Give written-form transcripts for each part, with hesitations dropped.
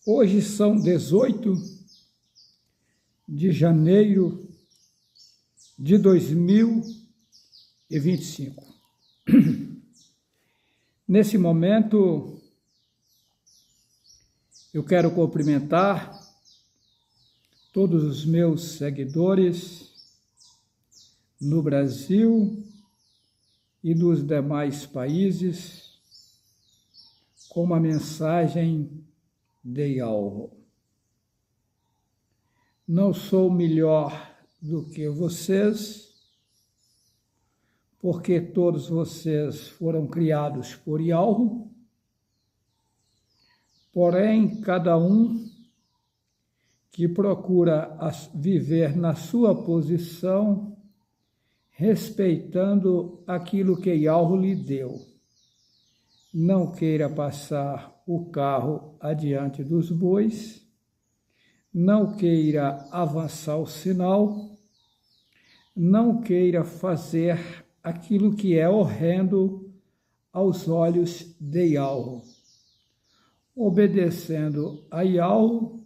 Hoje são 18 de janeiro de 2025. Nesse momento, eu quero cumprimentar todos os meus seguidores no Brasil e nos demais países com uma mensagem de algo. Não sou melhor do que vocês, porque todos vocês foram criados por Yahweh, porém, cada um que procura viver na sua posição, respeitando aquilo que Yahweh lhe deu. Não queira passar o carro adiante dos bois, não queira avançar o sinal, não queira fazer aquilo que é horrendo aos olhos de Yahweh. Obedecendo a Yahweh,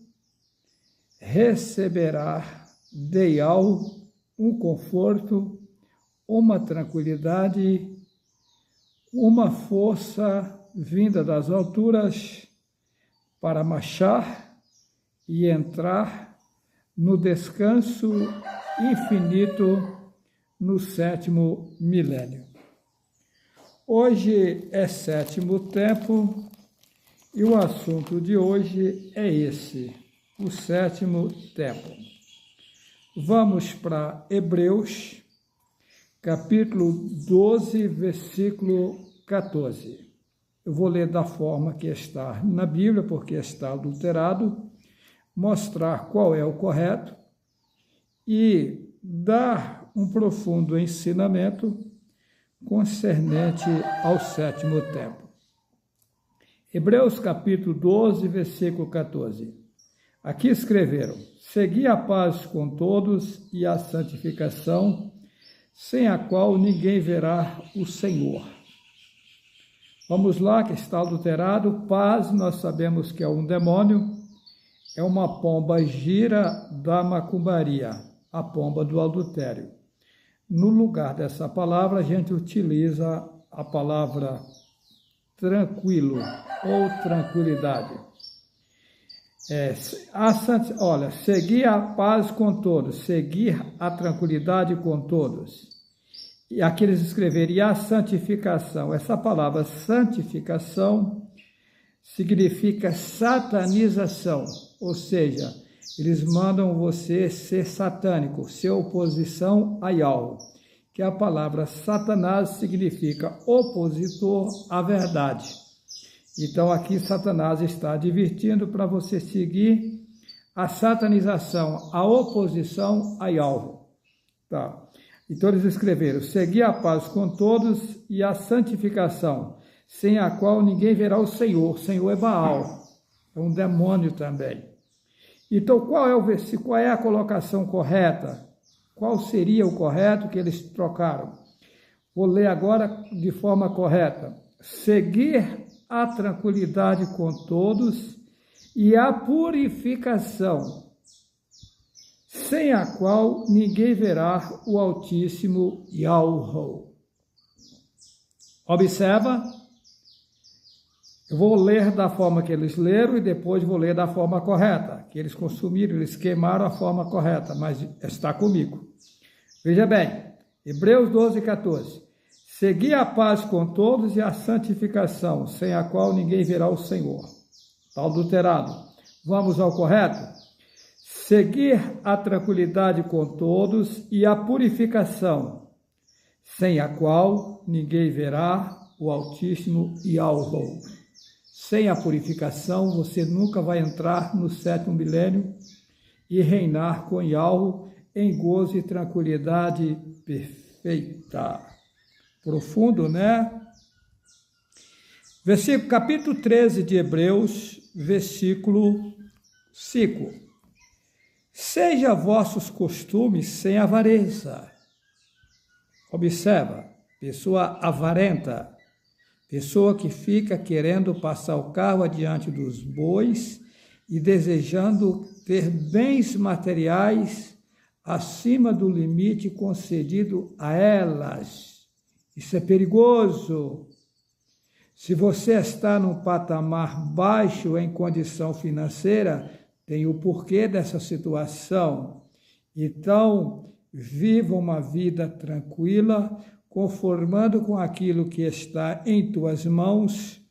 receberá de Yahweh um conforto, uma tranquilidade, uma força vinda das alturas para marchar e entrar no descanso infinito no 7º milênio. Hoje é 7º tempo e o assunto de hoje é esse, o 7º tempo. Vamos para Hebreus, capítulo 12, versículo 14. Eu vou ler da forma que está na Bíblia, porque está adulterado, mostrar qual é o correto e dar um profundo ensinamento concernente ao 7º tempo. Hebreus, capítulo 12, versículo 14. Aqui escreveram: segui a paz com todos e a santificação, sem a qual ninguém verá o Senhor. Vamos lá, que está adulterado. Paz, nós sabemos que é um demônio, é uma pomba gira da macumbaria, a pomba do adultério. No lugar dessa palavra, a gente utiliza a palavra tranquilo ou tranquilidade. Seguir a paz com todos, seguir a tranquilidade com todos. E aqui eles escreveram, e a santificação. Essa palavra santificação significa satanização, ou seja, eles mandam você ser satânico, ser oposição a Yahweh, que a palavra Satanás significa opositor à verdade. Então aqui Satanás está advertindo para você seguir a satanização, a oposição a Yahweh. Tá. Então eles escreveram, seguir a paz com todos e a santificação, sem a qual ninguém verá o Senhor. O Senhor é Baal, é um demônio também. Então qual é o versículo, qual é a colocação correta? Qual seria o correto que eles trocaram? Vou ler agora de forma correta. Seguir a tranquilidade com todos e a purificação, sem a qual ninguém verá o Altíssimo Yahweh. Observa, eu vou ler da forma que eles leram e depois vou ler da forma correta, que eles consumiram, eles queimaram a forma correta, mas está comigo. Veja bem, Hebreus 12, 14. Segui a paz com todos e a santificação, sem a qual ninguém verá o Senhor. Está adulterado. Vamos ao correto? Seguir a tranquilidade com todos e a purificação, sem a qual ninguém verá o Altíssimo Yahweh. Sem a purificação, você nunca vai entrar no 7º milênio e reinar com Yahweh em gozo e tranquilidade perfeita. Profundo, né? Capítulo 13 de Hebreus, versículo 5. Seja vossos costumes sem avareza. Observa, pessoa avarenta, pessoa que fica querendo passar o carro adiante dos bois e desejando ter bens materiais acima do limite concedido a elas. Isso é perigoso. Se você está num patamar baixo em condição financeira, tem o porquê dessa situação. Então, viva uma vida tranquila, conformando com aquilo que está em tuas mãos,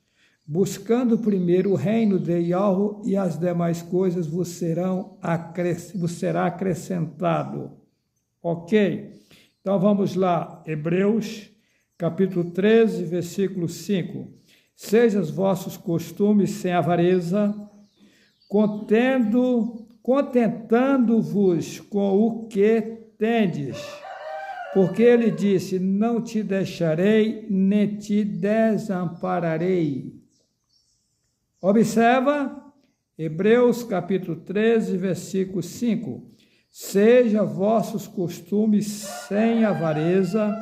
buscando primeiro o reino de Yahweh e as demais coisas vos será acrescentado. Ok? Então vamos lá, Hebreus, capítulo 13, versículo 5. Sejam os vossos costumes sem avareza, contentando-vos com o que tendes. Porque ele disse, não te deixarei, nem te desampararei. Observa, Hebreus capítulo 13, versículo 5. Seja vossos costumes sem avareza,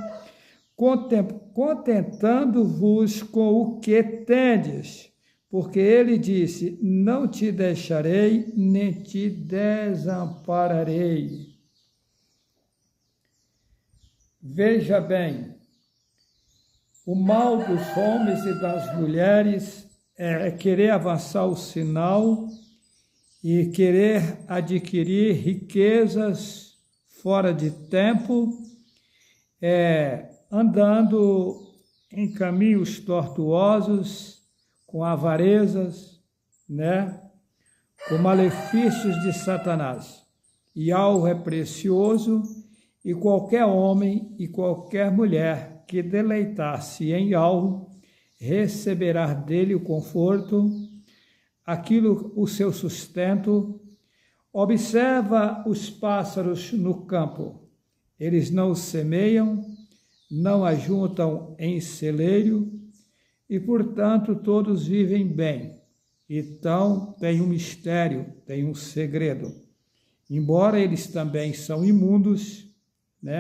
contentando-vos com o que tendes. Porque ele disse, não te deixarei, nem te desampararei. Veja bem, o mal dos homens e das mulheres é querer avançar o sinal e querer adquirir riquezas fora de tempo, andando em caminhos tortuosos, com avarezas, com malefícios de Satanás. E algo é precioso, e qualquer homem e qualquer mulher que deleitar-se em algo, receberá dele o conforto, aquilo, o seu sustento. Observa os pássaros no campo. Eles não semeiam, não ajuntam em celeiro, e, portanto, todos vivem bem. Então, tem um mistério, tem um segredo. Embora eles também são imundos,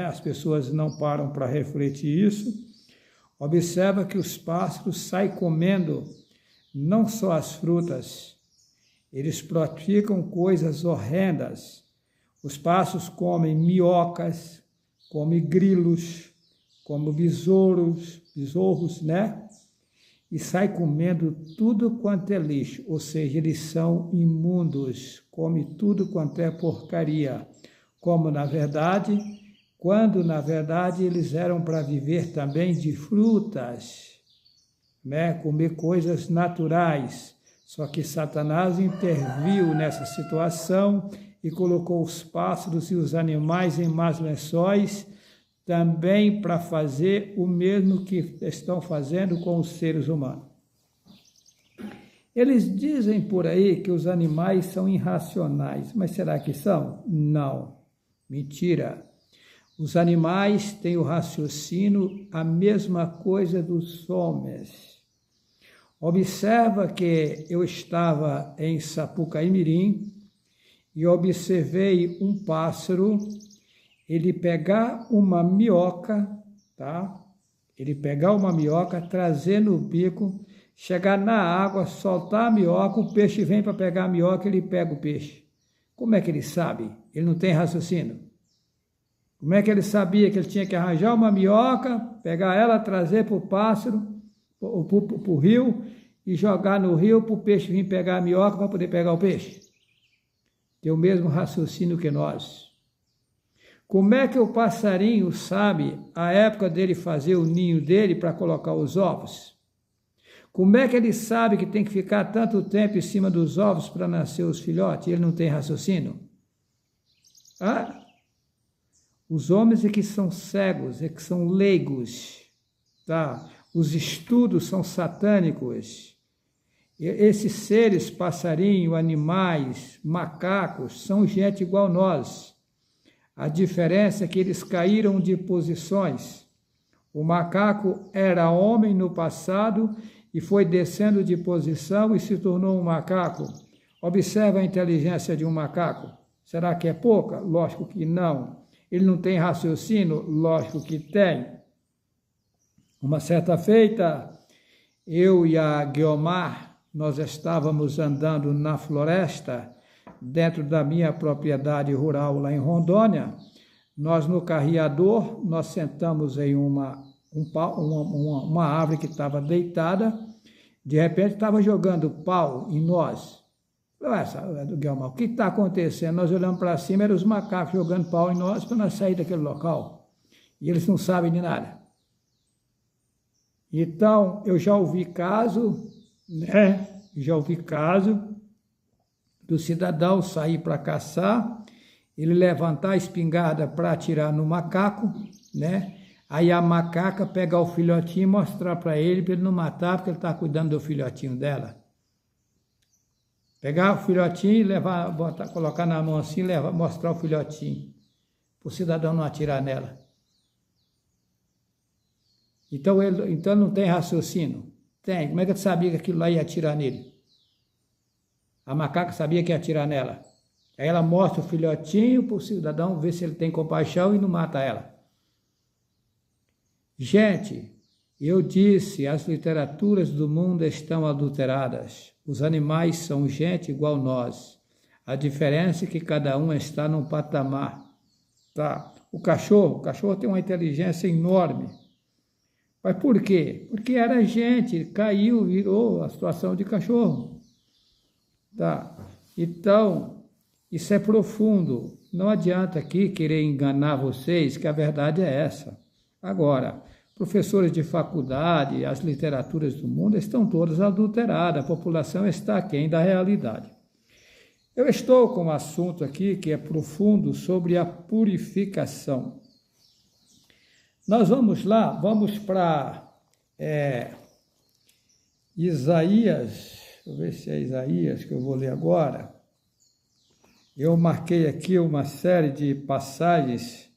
as pessoas não param para refletir isso. Observa que os pássaros saem comendo não só as frutas, eles praticam coisas horrendas. Os pássaros comem minhocas, comem grilos, comem besouros, e saem comendo tudo quanto é lixo, ou seja, eles são imundos, comem tudo quanto é porcaria, quando na verdade eles eram para viver também de frutas, comer coisas naturais. Só que Satanás interviu nessa situação e colocou os pássaros e os animais em más lençóis, também para fazer o mesmo que estão fazendo com os seres humanos. Eles dizem por aí que os animais são irracionais, mas será que são? Não, mentira. Os animais têm o raciocínio, a mesma coisa dos homens. Observa que eu estava em Sapucaí-Mirim e observei um pássaro, ele pegar uma minhoca, trazer no bico, chegar na água, soltar a minhoca, o peixe vem para pegar a minhoca, ele pega o peixe. Como é que ele sabe? Ele não tem raciocínio. Como é que ele sabia que ele tinha que arranjar uma minhoca, pegar ela, trazer para o pássaro, para o rio, e jogar no rio para o peixe vir pegar a minhoca para poder pegar o peixe? Tem o mesmo raciocínio que nós. Como é que o passarinho sabe a época dele fazer o ninho dele para colocar os ovos? Como é que ele sabe que tem que ficar tanto tempo em cima dos ovos para nascer os filhotes? Ele não tem raciocínio? Os homens é que são cegos, é que são leigos, Os estudos são satânicos. Esses seres, passarinho, animais, macacos, são gente igual nós. A diferença é que eles caíram de posições. O macaco era homem no passado e foi descendo de posição e se tornou um macaco. Observa a inteligência de um macaco. Será que é pouca? Lógico que não. Ele não tem raciocínio? Lógico que tem. Uma certa feita, eu e a Guiomar, nós estávamos andando na floresta, dentro da minha propriedade rural lá em Rondônia. Nós no carreador, nós sentamos em uma árvore que estava deitada, de repente estava jogando pau em nós. Guilherme, o que está acontecendo? Nós olhamos para cima, eram os macacos jogando pau em nós para nós sair daquele local. E eles não sabem de nada. Então, eu já ouvi caso, né? Já ouvi caso do cidadão sair para caçar, ele levantar a espingarda para atirar no macaco, né? Aí a macaca pegar o filhotinho e mostrar para ele não matar, porque ele está cuidando do filhotinho dela. Pegar o filhotinho e levar, colocar na mão assim, mostrar o filhotinho, para o cidadão não atirar nela. Então não tem raciocínio? Tem. Como é que ele sabia que aquilo lá ia atirar nele? A macaca sabia que ia atirar nela. Aí ela mostra o filhotinho para o cidadão ver se ele tem compaixão e não mata ela. Gente, eu disse, as literaturas do mundo estão adulteradas. Os animais são gente igual nós. A diferença é que cada um está num patamar. Tá? O cachorro tem uma inteligência enorme. Mas por quê? Porque era gente, caiu, virou a situação de cachorro. Tá? Então, isso é profundo. Não adianta aqui querer enganar vocês, que a verdade é essa. Agora, professores de faculdade, as literaturas do mundo estão todas adulteradas, a população está aquém da realidade. Eu estou com um assunto aqui que é profundo sobre a purificação. Nós vamos lá, vamos para Isaías, deixa eu ver se é Isaías que eu vou ler agora. Eu marquei aqui uma série de passagens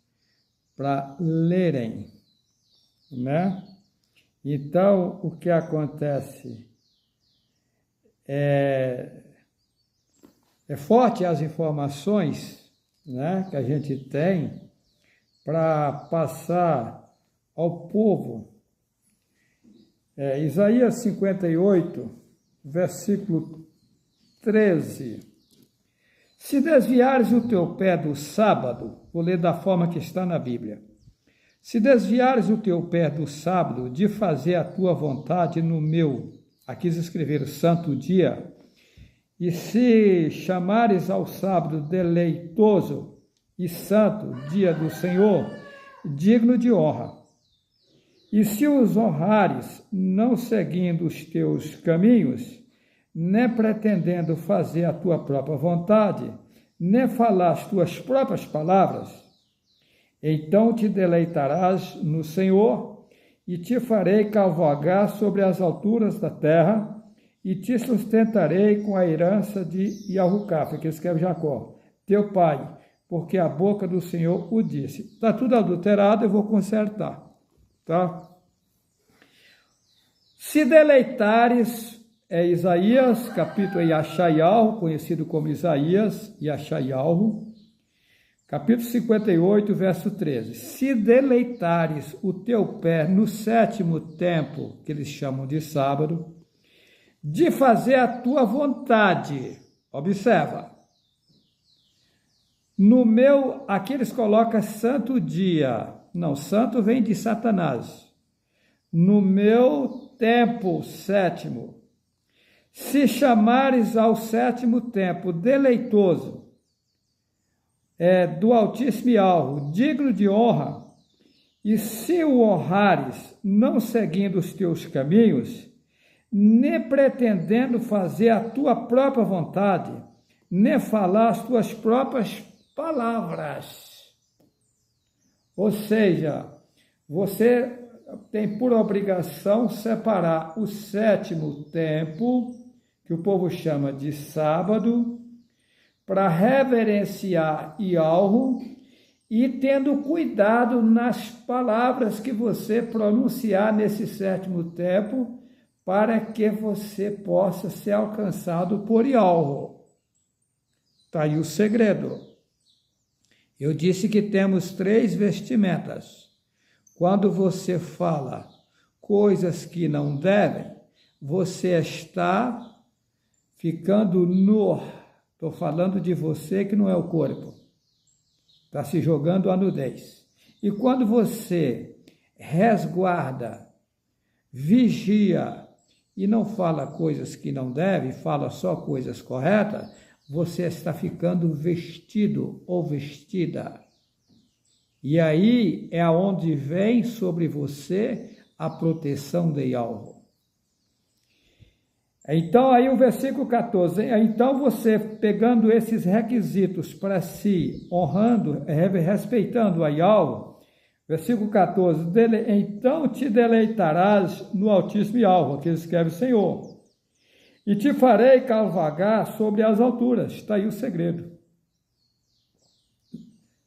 para lerem, né? Então, o que acontece? É forte as informações, né, que a gente tem para passar ao povo. Isaías 58, versículo 13. Se desviares o teu pé do sábado, vou ler da forma que está na Bíblia. Se desviares o teu pé do sábado de fazer a tua vontade no meu, aqui escrever santo dia, e se chamares ao sábado deleitoso e santo dia do Senhor, digno de honra, e se os honrares, não seguindo os teus caminhos, nem pretendendo fazer a tua própria vontade, nem falar as tuas próprias palavras, então te deleitarás no Senhor e te farei cavalgar sobre as alturas da terra e te sustentarei com a herança de Yahucaf, que escreve Jacó, teu pai, porque a boca do Senhor o disse. Está tudo adulterado, eu vou consertar. Tá? Se deleitares, Isaías, capítulo Yashayahu, conhecido como Isaías, Yashayahu, capítulo 58, verso 13. Se deleitares o teu pé no sétimo tempo, que eles chamam de sábado, de fazer a tua vontade, observa, no meu, aqui eles colocam santo dia, não, santo vem de Satanás, no meu tempo sétimo, se chamares ao sétimo tempo deleitoso, do Altíssimo e alvo, digno de honra, e se o honrares, não seguindo os teus caminhos, nem pretendendo fazer a tua própria vontade, nem falar as tuas próprias palavras. Ou seja, você tem por obrigação separar o sétimo tempo, que o povo chama de sábado, para reverenciar Yahweh e tendo cuidado nas palavras que você pronunciar nesse sétimo tempo, para que você possa ser alcançado por Yahweh. Está aí o segredo. Eu disse que temos 3 vestimentas. Quando você fala coisas que não devem, você está ficando nu. Estou falando de você que não é o corpo. Está se jogando a nudez. E quando você resguarda, vigia e não fala coisas que não deve, fala só coisas corretas, você está ficando vestido ou vestida. E aí é aonde vem sobre você a proteção de Yahweh. Então, aí o versículo 14, então você pegando esses requisitos para si, honrando, respeitando a Yahweh, versículo 14, então te deleitarás no Altíssimo Yahweh, que ele escreve Senhor, e te farei cavalgar sobre as alturas, está aí o segredo,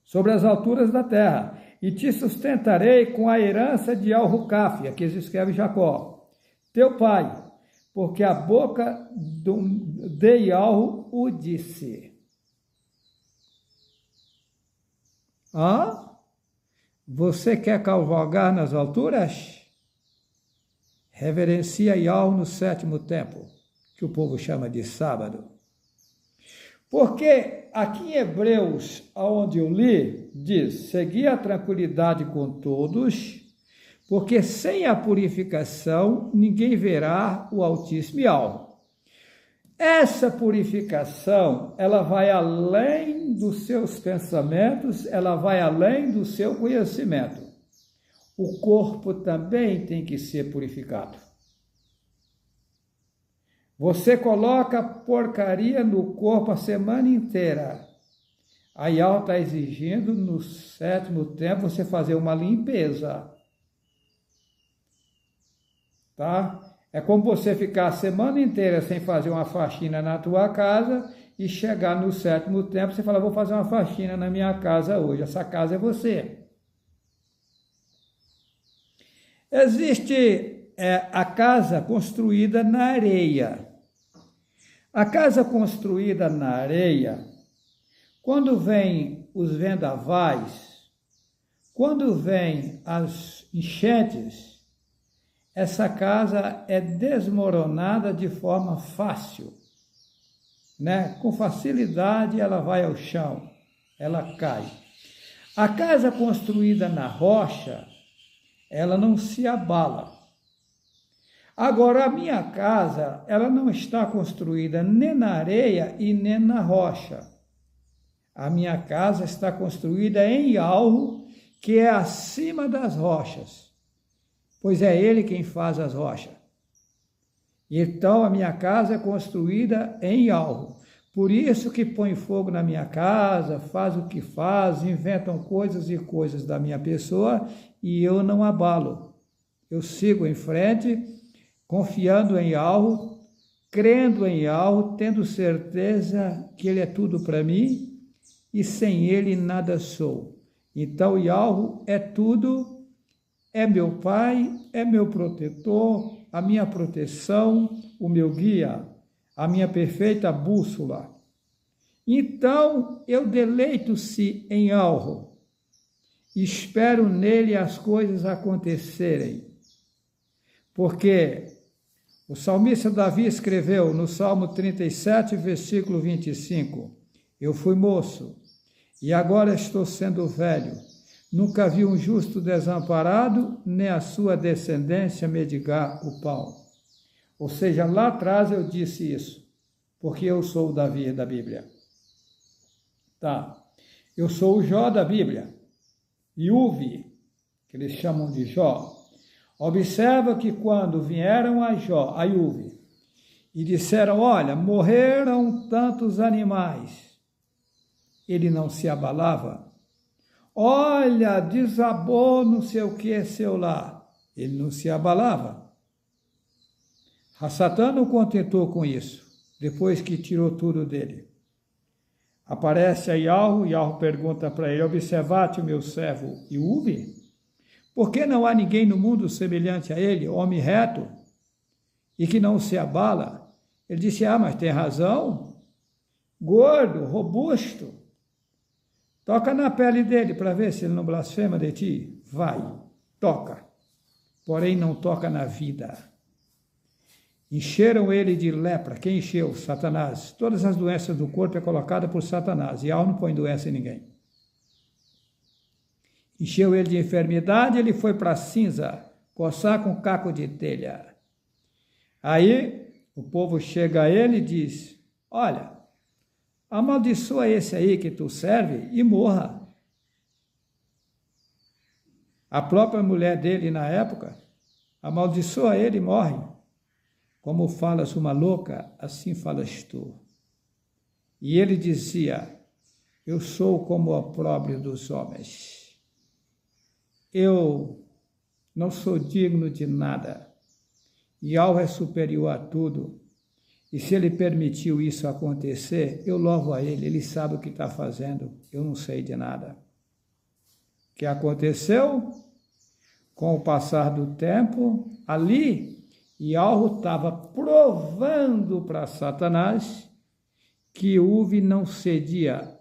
sobre as alturas da terra, e te sustentarei com a herança de Al-Rucaf, aqui ele escreve Jacó, teu pai, porque a boca de Yahweh o disse. Você quer cavalgar nas alturas? Reverencia Yahweh no sétimo tempo, que o povo chama de sábado. Porque aqui em Hebreus, onde eu li, diz, segui a tranquilidade com todos, porque sem a purificação ninguém verá o Altíssimo Yahweh. Essa purificação, ela vai além dos seus pensamentos, ela vai além do seu conhecimento. O corpo também tem que ser purificado. Você coloca porcaria no corpo a semana inteira. A Yahweh está exigindo no sétimo tempo você fazer uma limpeza. Tá? É como você ficar a semana inteira sem fazer uma faxina na tua casa e chegar no sétimo tempo você fala, vou fazer uma faxina na minha casa hoje. Essa casa é você. Existe a casa construída na areia. A casa construída na areia, quando vem os vendavais, quando vem as enchentes, essa casa é desmoronada de forma fácil, né? Com facilidade ela vai ao chão, ela cai. A casa construída na rocha, ela não se abala. Agora, a minha casa, ela não está construída nem na areia e nem na rocha. A minha casa está construída em algo que é acima das rochas, pois é Ele quem faz as rochas. Então, a minha casa é construída em algo. Por isso que põe fogo na minha casa, faz o que faz, inventam coisas e coisas da minha pessoa e eu não abalo. Eu sigo em frente, confiando em algo, crendo em algo, tendo certeza que Ele é tudo para mim e sem Ele nada sou. Então, Yahweh é tudo, é meu Pai, é meu protetor, a minha proteção, o meu guia, a minha perfeita bússola. Então, eu deleito-se em Yahweh, espero nele as coisas acontecerem, porque o salmista Davi escreveu no Salmo 37, versículo 25, eu fui moço e agora estou sendo velho, nunca vi um justo desamparado, nem a sua descendência mendigar o pão. Ou seja, lá atrás eu disse isso, porque eu sou o Davi da Bíblia. Tá, eu sou o Jó da Bíblia, Iuve, que eles chamam de Jó. Observa que quando vieram a Jó, a Iuve, e disseram, olha, morreram tantos animais, ele não se abalava. Olha, desabou não sei o que seu lar, ele não se abalava. A Satã não contentou com isso, depois que tirou tudo dele. Aparece a Yahweh pergunta para ele, observate o meu servo Iuve? Por que não há ninguém no mundo semelhante a ele, homem reto, e que não se abala? Ele disse, mas tem razão, gordo, robusto, toca na pele dele para ver se ele não blasfema de ti. Vai, toca, porém não toca na vida. Encheram ele de lepra. Quem encheu? Satanás. Todas as doenças do corpo é colocada por Satanás. Yahweh não põe doença em ninguém. Encheu ele de enfermidade, ele foi para a cinza, coçar com caco de telha. Aí o povo chega a ele e diz: olha, amaldiçoa esse aí que tu serve e morra. A própria mulher dele na época, amaldiçoa ele e morre. Como falas uma louca, assim falas tu. E ele dizia: eu sou como o opróbrio dos homens. Eu não sou digno de nada. Yahweh é superior a tudo. E se ele permitiu isso acontecer, eu louvo a ele. Ele sabe o que está fazendo. Eu não sei de nada. O que aconteceu? Com o passar do tempo, ali, Yahweh estava provando para Satanás que Uve não cedia.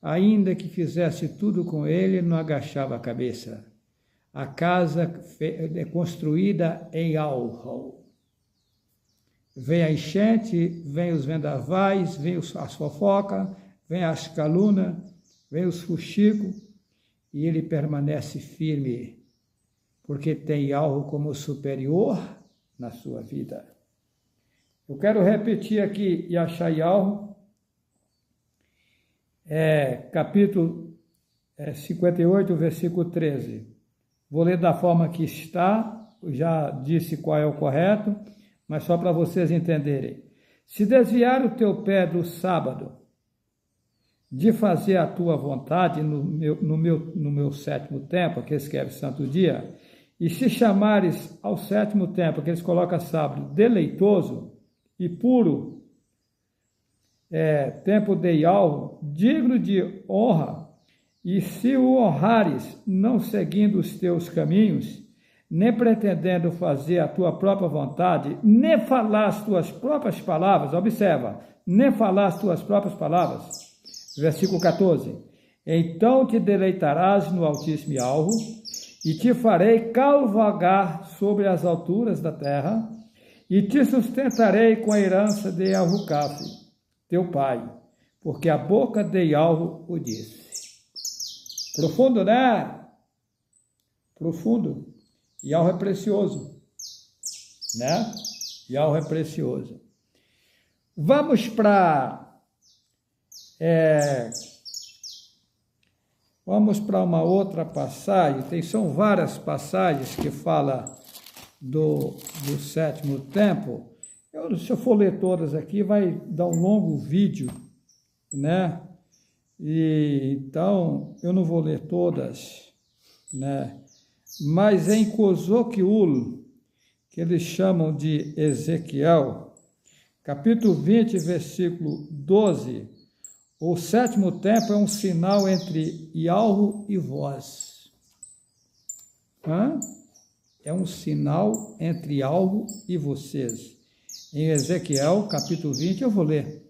Ainda que fizesse tudo com ele, não agachava a cabeça. A casa é construída em Yahweh. Vem a enchente, vem os vendavais, vem as fofocas, vem as calunas, vem os fuxicos, e ele permanece firme, porque tem algo como superior na sua vida. Eu quero repetir aqui Yashayahu, capítulo 58, versículo 13. Vou ler da forma que está, eu já disse qual é o correto, mas só para vocês entenderem. Se desviar o teu pé do sábado, de fazer a tua vontade no meu sétimo tempo, que escreve santo dia, e se chamares ao sétimo tempo, que eles colocam sábado, deleitoso e puro, tempo de Yahweh, digno de honra, e se o honrares, não seguindo os teus caminhos, nem pretendendo fazer a tua própria vontade, nem falar as tuas próprias palavras, observa, nem falar as tuas próprias palavras, versículo 14, então te deleitarás no Altíssimo Yahweh, e te farei cavalgar sobre as alturas da terra, e te sustentarei com a herança de Yahukaf, teu pai, porque a boca de Yahweh o disse. Profundo, né? Profundo. Yahweh é precioso, né? Yahweh é precioso. Vamos para uma outra passagem. São várias passagens que falam do sétimo tempo. Se eu for ler todas aqui, vai dar um longo vídeo, né? Então, eu não vou ler todas, né? Mas em Cozoquiul, que eles chamam de Ezequiel, capítulo 20, versículo 12, o sétimo tempo é um sinal entre Yahweh e vós. É um sinal entre Yahweh e vocês. Em Ezequiel, capítulo 20, eu vou ler.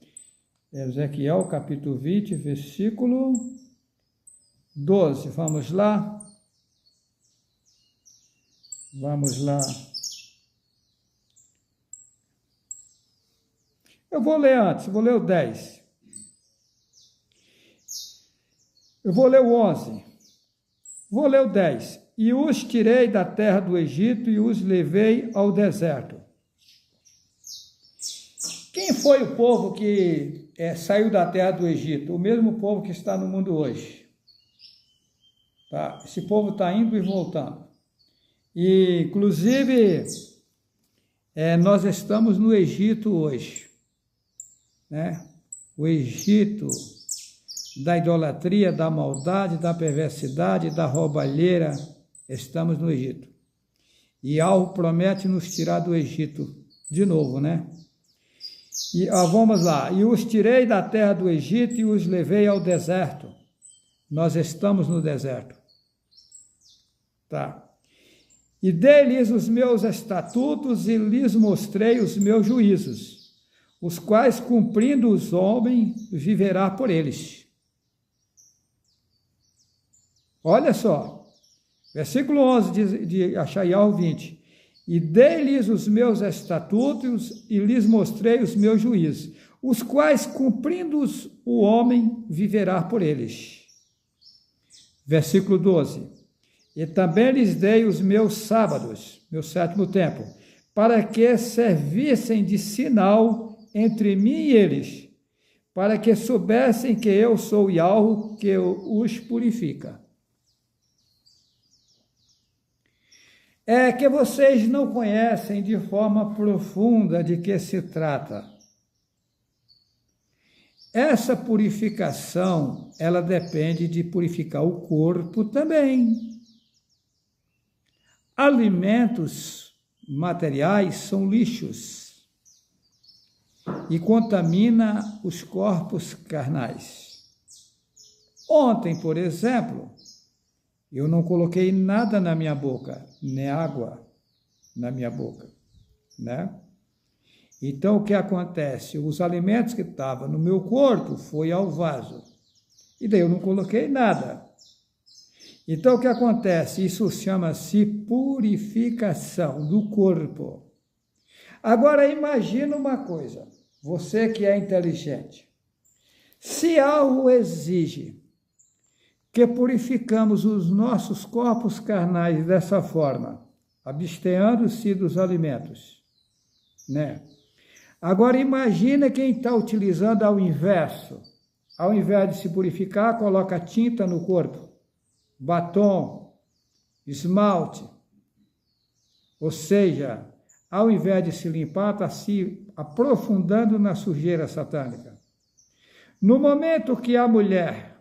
Ezequiel, capítulo 20, versículo 12. Vamos lá? Vamos lá. Eu vou ler antes, vou ler o 10. Eu vou ler o 11. Vou ler o 10. E os tirei da terra do Egito e os levei ao deserto. Quem foi o povo que saiu da terra do Egito? O mesmo povo que está no mundo hoje. Tá? Esse povo está indo e voltando. E, inclusive, nós estamos no Egito hoje, né? O Egito da idolatria, da maldade, da perversidade, da roubalheira, estamos no Egito. E algo promete nos tirar do Egito de novo, né? E vamos lá. E os tirei da terra do Egito e os levei ao deserto. Nós estamos no deserto. Tá? E dei-lhes os meus estatutos e lhes mostrei os meus juízos, os quais, cumprindo os homens, viverá por eles. Olha só, versículo 11 de Yashayahu 20. e dei-lhes os meus estatutos e lhes mostrei os meus juízos, os quais, cumprindo-os, o homem viverá por eles. Versículo 12. E também lhes dei os meus sábados, meu sétimo tempo, para que servissem de sinal entre mim e eles, para que soubessem que eu sou Yahweh, que os purifica. É que vocês não conhecem de forma profunda de que se trata. Essa purificação, ela depende de purificar o corpo também. Alimentos materiais são lixos e contamina os corpos carnais. Ontem, por exemplo, eu não coloquei nada na minha boca, nem água na minha boca, né? Então, o que acontece? Os alimentos que estavam no meu corpo foi ao vaso. E daí eu não coloquei nada. Então, o que acontece? Isso chama-se purificação do corpo. Agora, imagina uma coisa. Você que é inteligente. Se algo exige que purificamos os nossos corpos carnais dessa forma, abstendo-se dos alimentos, né? Agora imagina quem está utilizando ao inverso. Ao invés de se purificar, coloca tinta no corpo, batom, esmalte. Ou seja, ao invés de se limpar, está se aprofundando na sujeira satânica. No momento que a mulher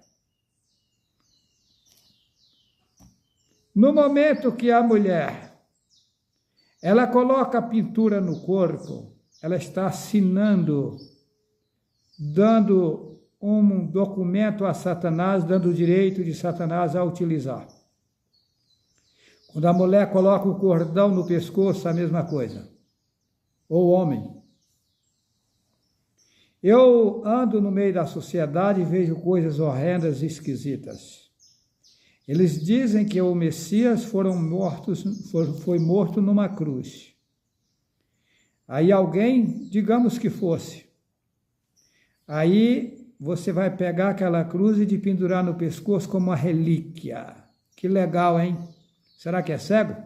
ela coloca a pintura no corpo, ela está assinando, dando um documento a Satanás, dando o direito de Satanás a utilizar. Quando a mulher coloca o cordão no pescoço, a mesma coisa. Ou o homem. Eu ando no meio da sociedade e vejo coisas horrendas e esquisitas. Eles dizem que o Messias foi morto numa cruz. Aí alguém, digamos que fosse, aí você vai pegar aquela cruz e de pendurar no pescoço como uma relíquia. Que legal, hein? Será que é cego?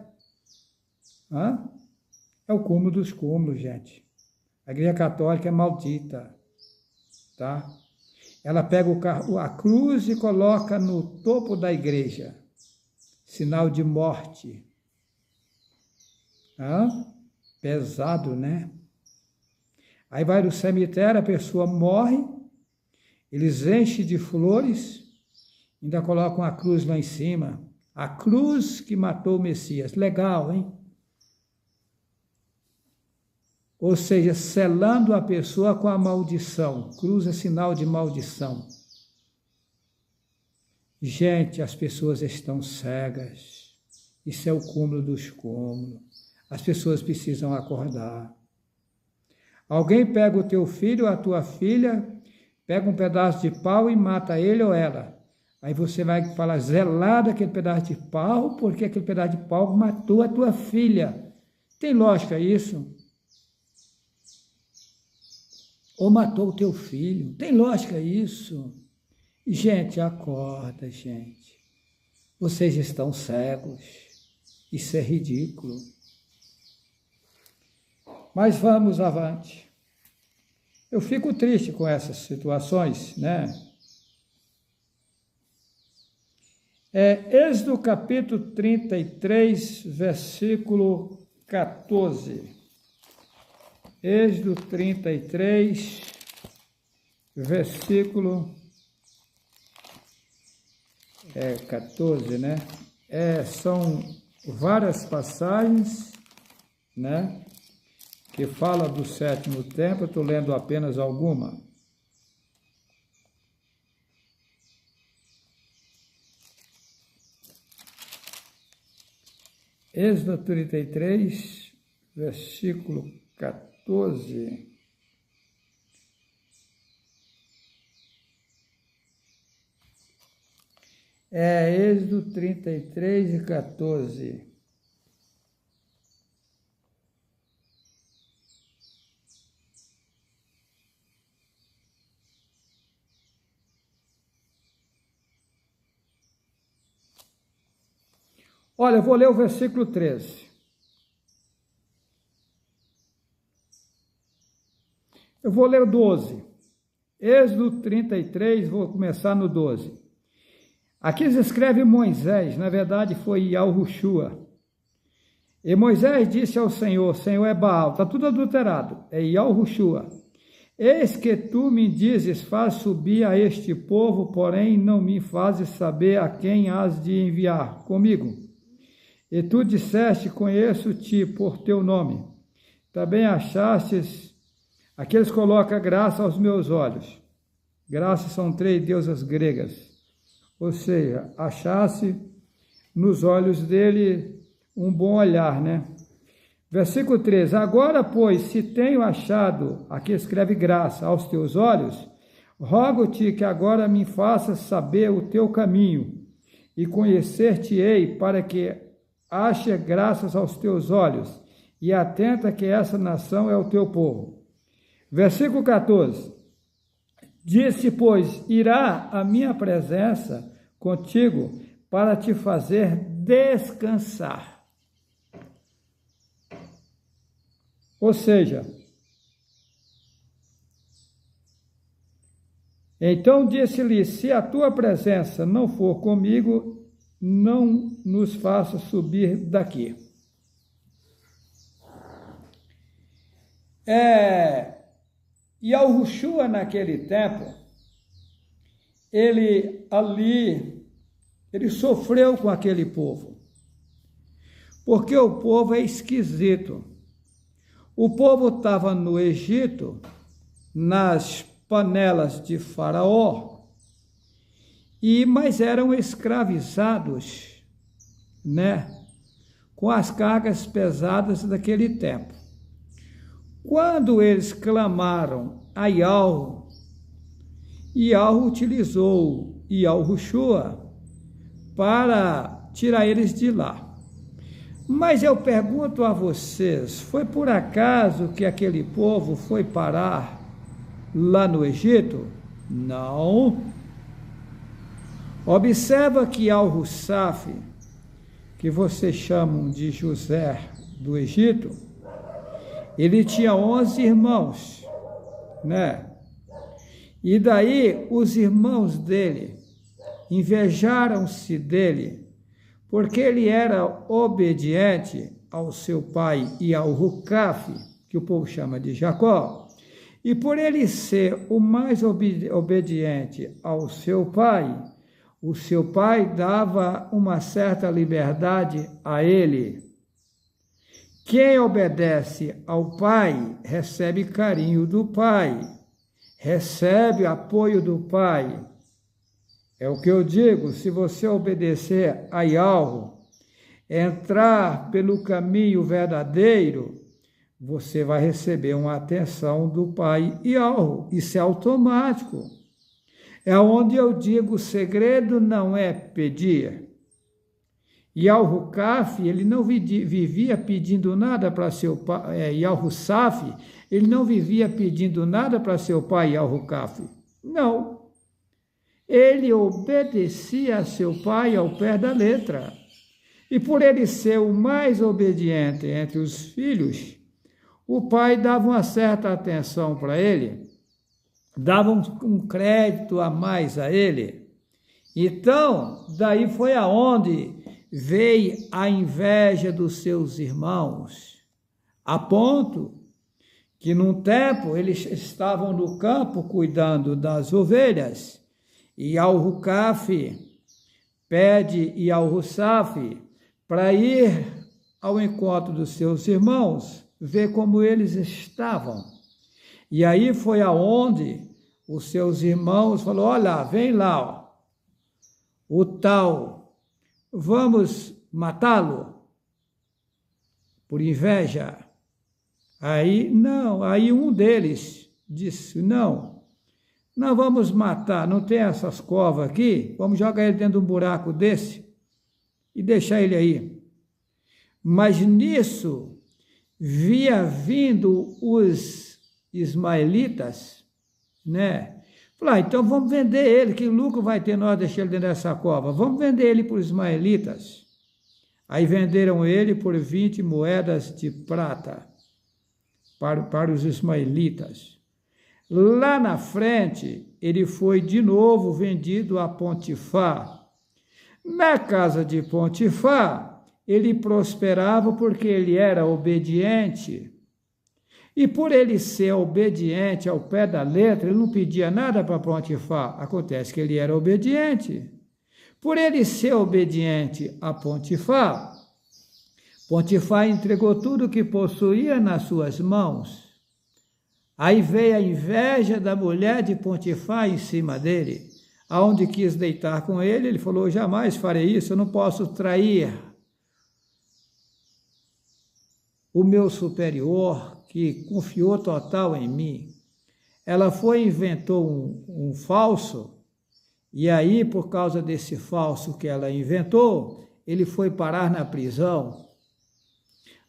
Hã? É o cúmulo dos cúmulos, gente. A Igreja Católica é maldita, tá? Ela pega a cruz e coloca no topo da igreja, sinal de morte. Hã? Pesado, né? Aí vai no cemitério, a pessoa morre, eles enchem de flores, ainda colocam a cruz lá em cima. A cruz que matou o Messias. Legal, hein? Ou seja, selando a pessoa com a maldição. Cruz é sinal de maldição. Gente, as pessoas estão cegas. Isso é o cúmulo dos cúmulos. As pessoas precisam acordar. Alguém pega o teu filho ou a tua filha, pega um pedaço de pau e mata ele ou ela. Aí você vai falar, zelar daquele pedaço de pau, porque aquele pedaço de pau matou a tua filha. Tem lógica isso? Ou matou o teu filho. Tem lógica isso? Gente, acorda, gente. Vocês estão cegos. Isso é ridículo. Mas vamos avante. Eu fico triste com essas situações, né? Êxodo capítulo 33, versículo 14. Êxodo 33, versículo 14, né? São várias passagens, né? Que fala do sétimo templo, eu estou lendo apenas alguma. Êxodo 33, versículo 14. Êxodo 33 e 14. Olha, eu vou ler o versículo 13. Eu vou ler o 12. Êxodo 33, vou começar no 12. Aqui escreve Moisés, na verdade foi Yahushua. E Moisés disse ao Senhor, Senhor é Baal, está tudo adulterado, é Yahushua. Eis que tu me dizes, faz subir a este povo, porém não me fazes saber a quem has de enviar comigo. E tu disseste, conheço-te por teu nome. Também achastes, aqueles colocam graça aos meus olhos. Graça são 3 deusas gregas. Ou seja, achasse nos olhos dele um bom olhar, né? Versículo 13, agora, pois, se tenho achado, aqui escreve graça, aos teus olhos, rogo-te que agora me faças saber o teu caminho e conhecer-te-ei para que ache graças aos teus olhos e atenta que essa nação é o teu povo. Versículo 14, disse, pois, irá a minha presença contigo para te fazer descansar. Ou seja, então disse-lhe, se a tua presença não for comigo, não nos faça subir daqui. Yahushua naquele tempo, ele sofreu com aquele povo, porque o povo é esquisito. O povo estava no Egito, nas panelas de Faraó, mas eram escravizados, né, com as cargas pesadas daquele tempo. Quando eles clamaram a Yahu, Yahu utilizou Yahushua para tirar eles de lá. Mas eu pergunto a vocês, foi por acaso que aquele povo foi parar lá no Egito? Não. Observa que Yahussaf, que vocês chamam de José do Egito, ele tinha 11 irmãos, né? E daí os irmãos dele invejaram-se dele, porque ele era obediente ao seu pai e ao Rucaf, que o povo chama de Jacó, e por ele ser o mais obediente ao seu pai, o seu pai dava uma certa liberdade a ele. Quem obedece ao pai recebe carinho do pai, recebe apoio do pai. É o que eu digo, se você obedecer a Yahu, entrar pelo caminho verdadeiro, você vai receber uma atenção do Pai Yahu. Isso é automático. É onde eu digo, o segredo não é pedir. Yahucaf, ele não vivia pedindo nada para seu pai, Yahussaf, ele não vivia pedindo nada para seu pai Yahucaf. Não. Ele obedecia a seu pai ao pé da letra. E por ele ser o mais obediente entre os filhos, o pai dava uma certa atenção para ele, dava um crédito a mais a ele. Então, daí foi aonde veio a inveja dos seus irmãos, a ponto que num tempo eles estavam no campo cuidando das ovelhas, e Yahucaf pede Yahussaf para ir ao encontro dos seus irmãos, ver como eles estavam. E aí foi aonde os seus irmãos falaram, olha, vem lá, ó, o tal, vamos matá-lo por inveja. Aí, não, aí um deles disse, não vamos matar, não tem essas covas aqui, vamos jogar ele dentro de um buraco desse e deixar ele aí. Mas nisso, via vindo os ismaelitas, né? Falaram, então vamos vender ele, que lucro vai ter nós deixar ele dentro dessa cova? Vamos vender ele para os ismaelitas. Aí venderam ele por 20 moedas de prata para os ismaelitas. Lá na frente, ele foi de novo vendido a Potifar. Na casa de Potifar, ele prosperava porque ele era obediente. E por ele ser obediente ao pé da letra, ele não pedia nada para Potifar. Acontece que ele era obediente. Por ele ser obediente a Potifar, Potifar entregou tudo o que possuía nas suas mãos. Aí veio a inveja da mulher de Potifar em cima dele. Aonde quis deitar com ele, ele falou, jamais farei isso, eu não posso trair o meu superior, que confiou total em mim. Ela foi e inventou um falso, e aí, por causa desse falso que ela inventou, ele foi parar na prisão.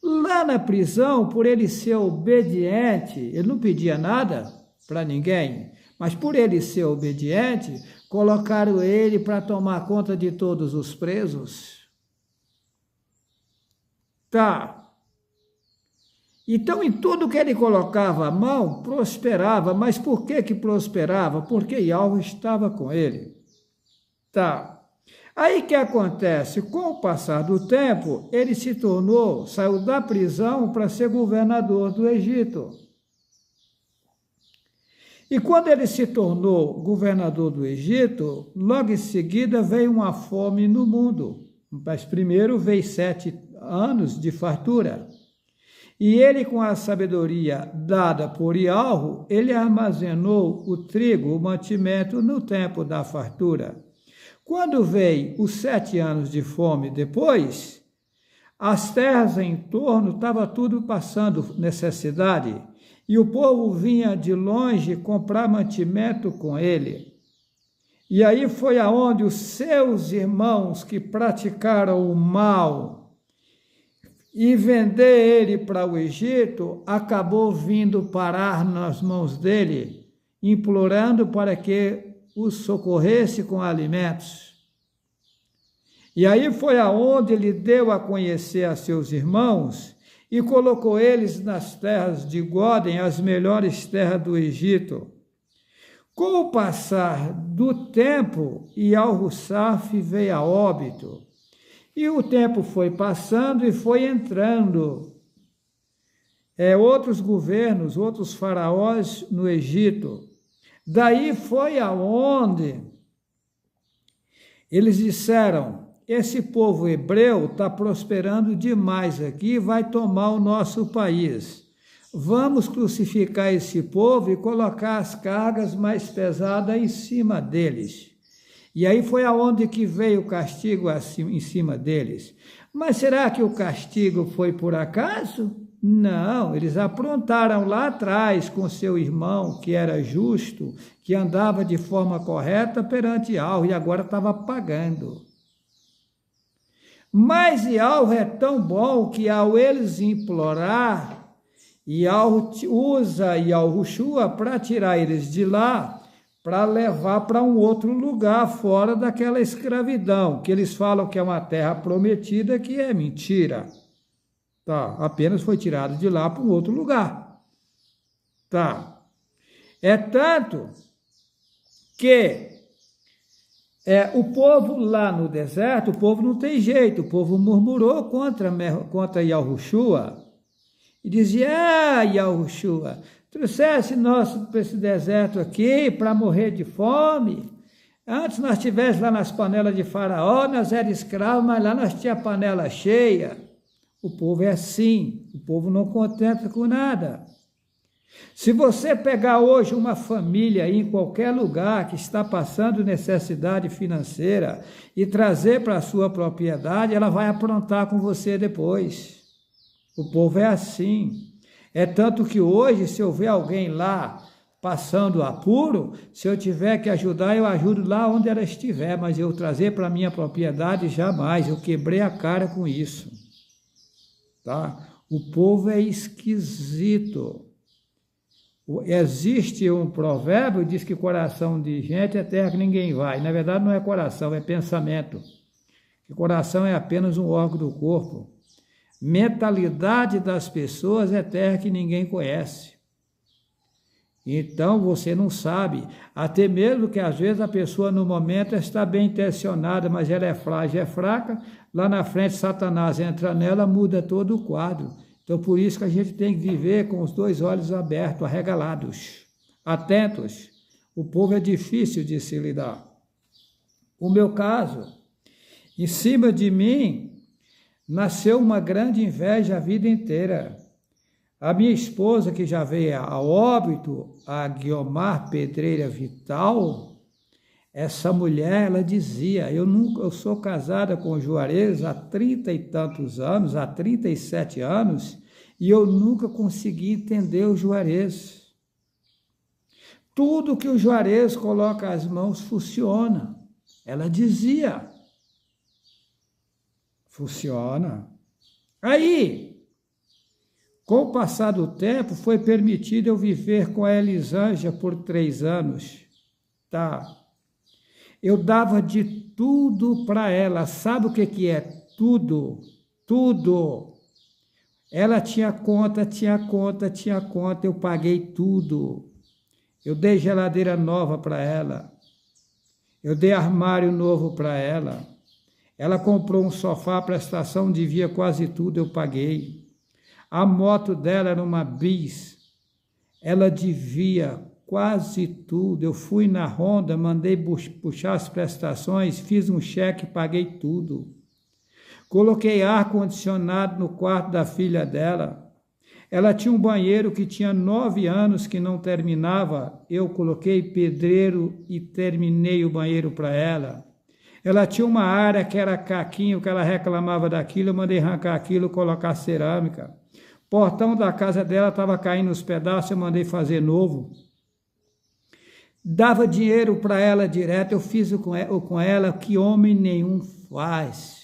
Lá na prisão, por ele ser obediente, ele não pedia nada para ninguém, mas por ele ser obediente, colocaram ele para tomar conta de todos os presos. Tá. Então, em tudo que ele colocava a mão, prosperava. Mas por que prosperava? Porque Yahweh estava com ele. Tá. Aí que acontece? Com o passar do tempo, ele saiu da prisão para ser governador do Egito. E quando ele se tornou governador do Egito, logo em seguida veio uma fome no mundo. Mas primeiro veio 7 anos de fartura. E ele, com a sabedoria dada por Yahweh, ele armazenou o trigo, o mantimento, no tempo da fartura. Quando veio os 7 anos de fome depois, as terras em torno estava tudo passando necessidade, e o povo vinha de longe comprar mantimento com ele. E aí foi aonde os seus irmãos que praticaram o mal e vender ele para o Egito, acabou vindo parar nas mãos dele, implorando para que os socorresse com alimentos. E aí foi aonde ele deu a conhecer a seus irmãos e colocou eles nas terras de Góden, as melhores terras do Egito. Com o passar do tempo, Yahusaf veio a óbito. E o tempo foi passando e foi entrando outros governos, outros faraós no Egito. Daí foi aonde eles disseram, esse povo hebreu está prosperando demais aqui, vai tomar o nosso país. Vamos crucificar esse povo e colocar as cargas mais pesadas em cima deles. E aí foi aonde que veio o castigo em cima deles. Mas será que o castigo foi por acaso? Não, eles aprontaram lá atrás com seu irmão, que era justo, que andava de forma correta perante Yahweh, e agora estava pagando. Mas Yahweh é tão bom que ao eles implorar, Yahweh usa Yahushua para tirar eles de lá, para levar para um outro lugar fora daquela escravidão, que eles falam que é uma terra prometida, que é mentira. Tá, apenas foi tirado de lá para um outro lugar. Tá. É tanto que o povo lá no deserto, o povo não tem jeito, o povo murmurou contra Yahushua e dizia, Yahushua, trouxesse nós para esse deserto aqui para morrer de fome. Antes nós estivéssemos lá nas panelas de Faraó, nós éramos escravos, mas lá nós tínhamos a panela cheia. O povo é assim, o povo não contenta com nada. Se você pegar hoje uma família aí em qualquer lugar que está passando necessidade financeira e trazer para a sua propriedade, ela vai aprontar com você depois. O povo é assim. É tanto que hoje, se eu ver alguém lá passando apuro, se eu tiver que ajudar, eu ajudo lá onde ela estiver, mas eu trazer para a minha propriedade, jamais. Eu quebrei a cara com isso. Tá? O povo é esquisito. Existe um provérbio que diz que coração de gente é terra que ninguém vai. Na verdade, não é coração, é pensamento. que o coração é apenas um órgão do corpo. Mentalidade das pessoas é terra que ninguém conhece. Então você não sabe, até mesmo que às vezes a pessoa no momento está bem intencionada, mas ela é frágil, é fraca, lá na frente Satanás entra nela, muda todo o quadro. Então por isso que a gente tem que viver com os dois olhos abertos, arregalados, atentos. O povo é difícil de se lidar. O meu caso, em cima de mim, nasceu uma grande inveja a vida inteira. A minha esposa, que já veio a óbito, a Guiomar Pedreira Vital, essa mulher, ela dizia, eu sou casada com o Juarez há 30 e tantos anos, há 37 anos, e eu nunca consegui entender o Juarez. Tudo que o Juarez coloca as mãos funciona. Ela dizia, funciona. Aí, com o passar do tempo, foi permitido eu viver com a Elisângela por 3 anos. Tá. Eu dava de tudo para ela. Sabe o que é tudo? Tudo. Ela tinha conta, eu paguei tudo. Eu dei geladeira nova para ela. Eu dei armário novo para ela. Ela comprou um sofá, prestação, devia quase tudo, eu paguei. A moto dela era uma Bis. Ela devia quase tudo. Eu fui na Honda, mandei puxar as prestações, fiz um cheque, paguei tudo. Coloquei ar-condicionado no quarto da filha dela. Ela tinha um banheiro que tinha 9 anos que não terminava. Eu coloquei pedreiro e terminei o banheiro para ela. Ela tinha uma área que era caquinho, que ela reclamava daquilo, eu mandei arrancar aquilo, colocar cerâmica. Portão da casa dela estava caindo os pedaços, eu mandei fazer novo. Dava dinheiro para ela direto, eu fiz com ela que homem nenhum faz.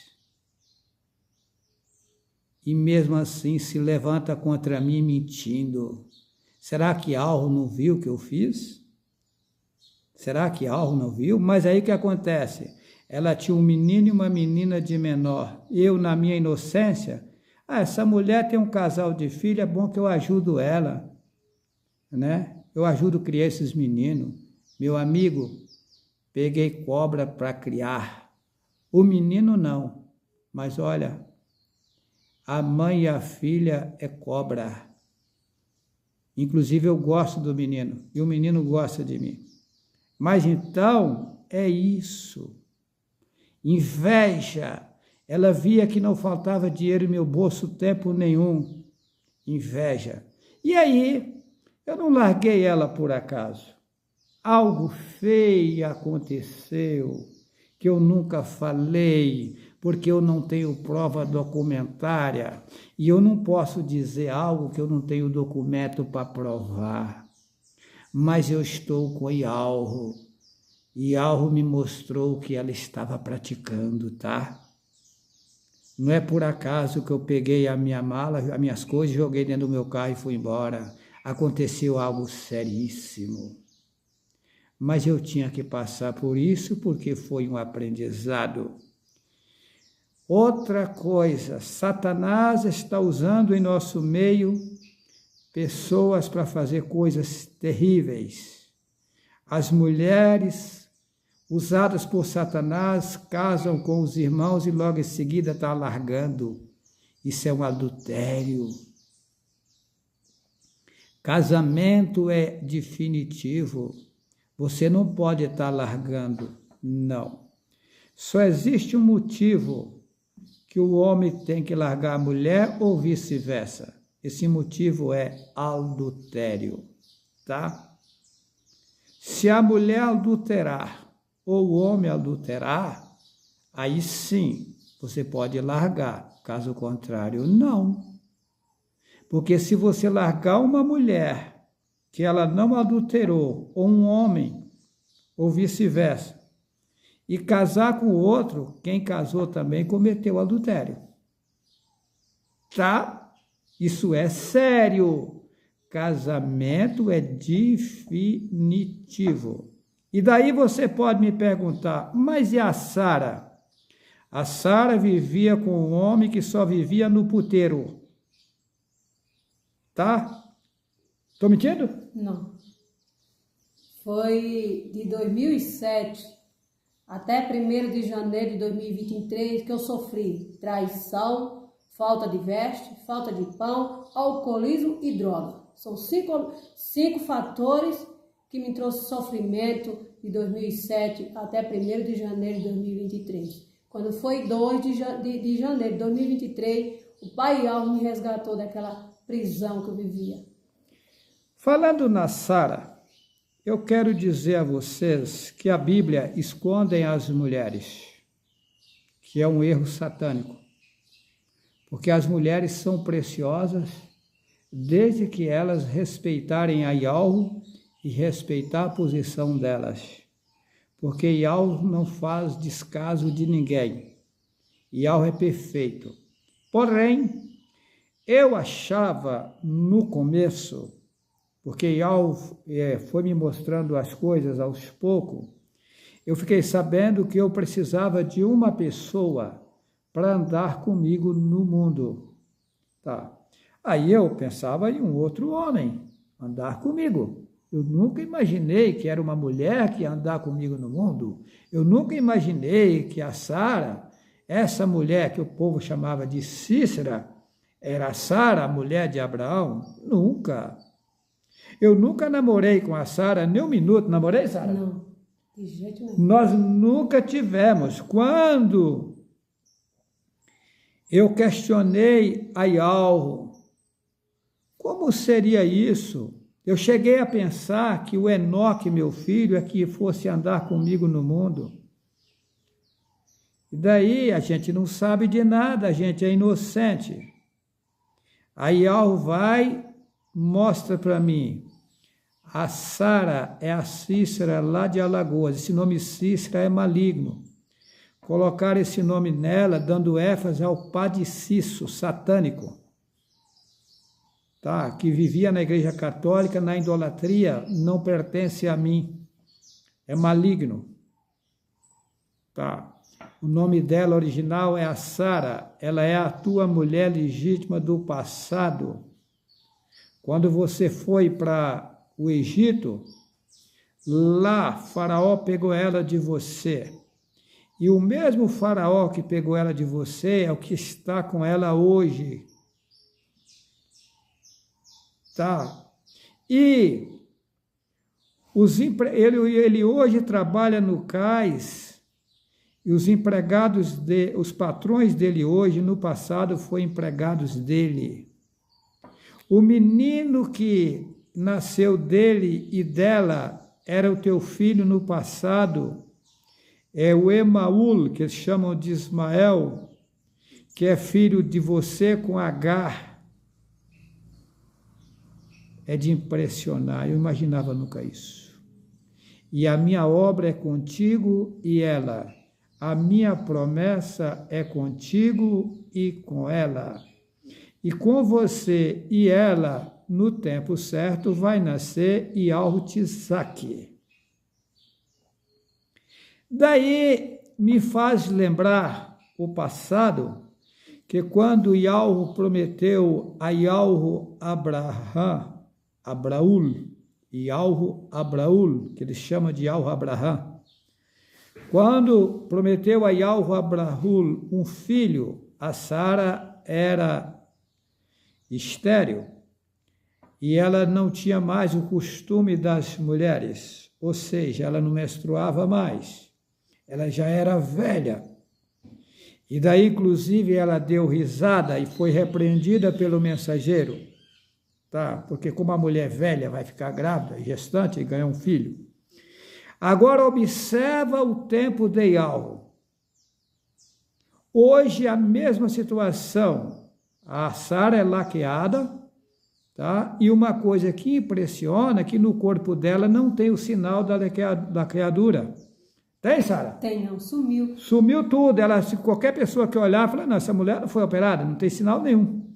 E mesmo assim se levanta contra mim mentindo. Será que Alro não viu o que eu fiz? Será que Alro não viu? Mas aí o que acontece? Ela tinha um menino e uma menina de menor. Eu, na minha inocência, essa mulher tem um casal de filhos, é bom que eu ajudo ela, né? Eu ajudo a criar esses meninos. Meu amigo, peguei cobra para criar. O menino não, mas olha, a mãe e a filha é cobra. Inclusive eu gosto do menino e o menino gosta de mim. Mas então é isso. Inveja. Ela via que não faltava dinheiro em meu bolso tempo nenhum. Inveja. E aí, eu não larguei ela por acaso. Algo feio aconteceu, que eu nunca falei, porque eu não tenho prova documentária. E eu não posso dizer algo que eu não tenho documento para provar. Mas eu estou com Alro. E Alro me mostrou o que ela estava praticando, tá? Não é por acaso que eu peguei a minha mala, as minhas coisas, joguei dentro do meu carro e fui embora. Aconteceu algo seríssimo. Mas eu tinha que passar por isso porque foi um aprendizado. Outra coisa, Satanás está usando em nosso meio pessoas para fazer coisas terríveis. As mulheres usadas por Satanás casam com os irmãos e logo em seguida está largando. Isso é um adultério. Casamento é definitivo. Você não pode estar largando, não. Só existe um motivo que o homem tem que largar a mulher ou vice-versa. Esse motivo é adultério, tá? Se a mulher adulterar ou o homem adulterar, aí sim você pode largar. Caso contrário, não. Porque se você largar uma mulher que ela não adulterou, ou um homem, ou vice-versa, e casar com o outro, quem casou também cometeu adultério. Tá? Isso é sério. Casamento é definitivo. E daí você pode me perguntar, mas e a Sara? A Sara vivia com um homem que só vivia no puteiro. Tá? Estou mentindo? Não. Foi de 2007 até 1º de janeiro de 2023 que eu sofri traição, falta de veste, falta de pão, alcoolismo e droga. São cinco fatores que me trouxe sofrimento de 2007 até 1º de janeiro de 2023. Quando foi 2 de janeiro de 2023, o Pai Alvo me resgatou daquela prisão que eu vivia. Falando na Sara, eu quero dizer a vocês que a Bíblia esconde as mulheres, que é um erro satânico. Porque as mulheres são preciosas desde que elas respeitarem a Yahweh e respeitar a posição delas. Porque Yahweh não faz descaso de ninguém. Yahweh é perfeito. Porém, eu achava no começo, porque Yahweh foi me mostrando as coisas aos poucos, eu fiquei sabendo que eu precisava de uma pessoa para andar comigo no mundo. Tá. Aí eu pensava em um outro homem andar comigo. Eu nunca imaginei que era uma mulher que ia andar comigo no mundo. Eu nunca imaginei que a Sara, essa mulher que o povo chamava de Cícera, era a Sara, a mulher de Abraão. Nunca. Eu nunca namorei com a Sara, nem um minuto. Namorei, Sara? Não, de jeito nenhum. Nós nunca tivemos. Quando eu questionei a Yahweh, como seria isso? Eu cheguei a pensar que o Enoque, meu filho, é que fosse andar comigo no mundo. E daí a gente não sabe de nada, a gente é inocente. A Yahweh vai, mostra para mim. A Sara é a Cícera lá de Alagoas. Esse nome Cícera é maligno. Colocar esse nome nela, dando ênfase ao padre Cisso, satânico. Tá? Que vivia na Igreja Católica, na idolatria, não pertence a mim. É maligno. Tá? O nome dela original é a Sara. Ela é a tua mulher legítima do passado. Quando você foi para o Egito, lá Faraó pegou ela de você. E o mesmo Faraó que pegou ela de você é o que está com ela hoje. Tá? E ele hoje trabalha no cais, e os empregados, os patrões dele hoje, no passado, foram empregados dele. O menino que nasceu dele e dela era o teu filho no passado, é o Emaúl, que eles chamam de Ismael, que é filho de você com Agar. É de impressionar, eu imaginava nunca isso. E a minha obra é contigo e ela. A minha promessa é contigo e com ela. E com você e ela, no tempo certo, vai nascer Yaltisaque. Daí me faz lembrar o passado, que quando Yahweh prometeu a Yahweh Abraúl, que ele chama de Yahweh Abraham, quando prometeu a Yahweh Abraúl um filho, a Sara era estéril e ela não tinha mais o costume das mulheres, ou seja, ela não menstruava mais, ela já era velha. E daí, inclusive, ela deu risada e foi repreendida pelo mensageiro, tá? Porque como a mulher velha vai ficar grávida, gestante, e ganhar um filho. Agora, observa o tempo de Yahweh. Hoje, a mesma situação. A Sara é laqueada, tá? E uma coisa que impressiona é que no corpo dela não tem o sinal da laqueadura. Tem, Sara? Tem, não. Sumiu. Sumiu tudo. Ela, se qualquer pessoa que olhar, fala, não, essa mulher não foi operada, não tem sinal nenhum.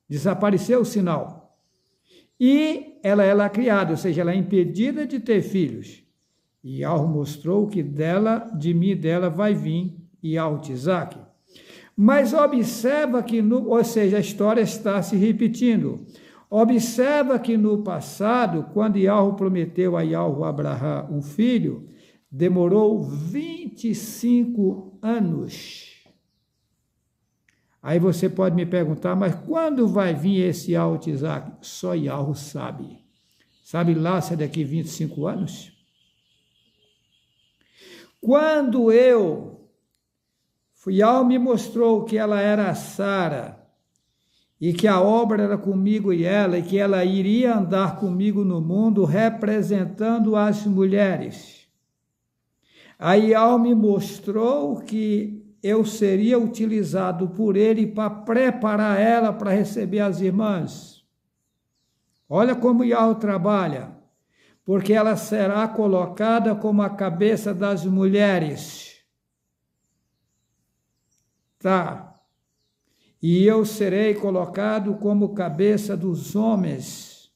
Desapareceu o sinal. E ela é lacriada, ou seja, ela é impedida de ter filhos. E Yahweh mostrou que de mim e dela vai vir e Altizak. Mas observa que, ou seja, a história está se repetindo. Observa que no passado, quando Yahweh prometeu a Yahweh Abraham um filho, demorou 25 anos. Aí você pode me perguntar, mas quando vai vir esse Altizak? Só Yahweh sabe. Sabe lá se é daqui 25 anos? Quando Yahweh me mostrou que ela era a Sara, e que a obra era comigo e que ela iria andar comigo no mundo, representando as mulheres. Aí Yahweh me mostrou que eu seria utilizado por ele para preparar ela para receber as irmãs. Olha como Yahweh trabalha, porque ela será colocada como a cabeça das mulheres. Tá. E eu serei colocado como cabeça dos homens.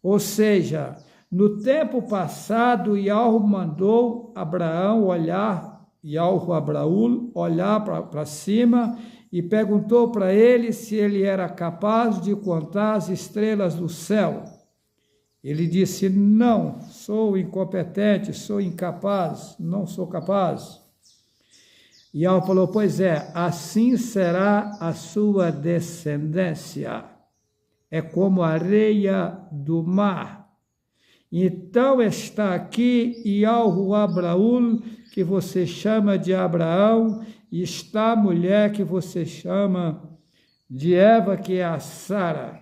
Ou seja, no tempo passado, Yahweh mandou Abraão olhar para cima e perguntou para ele se ele era capaz de contar as estrelas do céu. Ele disse, não, sou incompetente, sou incapaz, não sou capaz. E Yahweh falou, pois é, assim será a sua descendência. É como a areia do mar. Então está aqui Yahweh Abraú, que você chama de Abraão, e está a mulher que você chama de Eva, que é a Sara.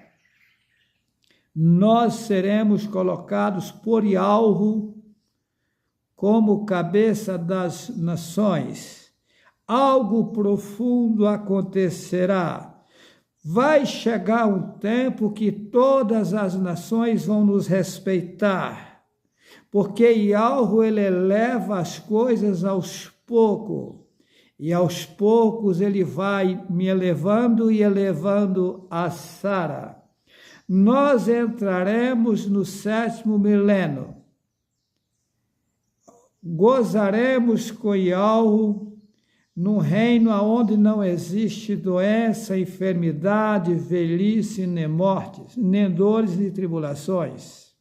Nós seremos colocados por Yahweh como cabeça das nações. Algo profundo acontecerá. Vai chegar um tempo que todas as nações vão nos respeitar, porque Yahweh ele eleva as coisas aos poucos, e aos poucos ele vai me elevando e elevando a Sara. Nós entraremos no 7º milênio, gozaremos com Yahweh num reino onde não existe doença, enfermidade, velhice, nem mortes, nem dores nem tribulações.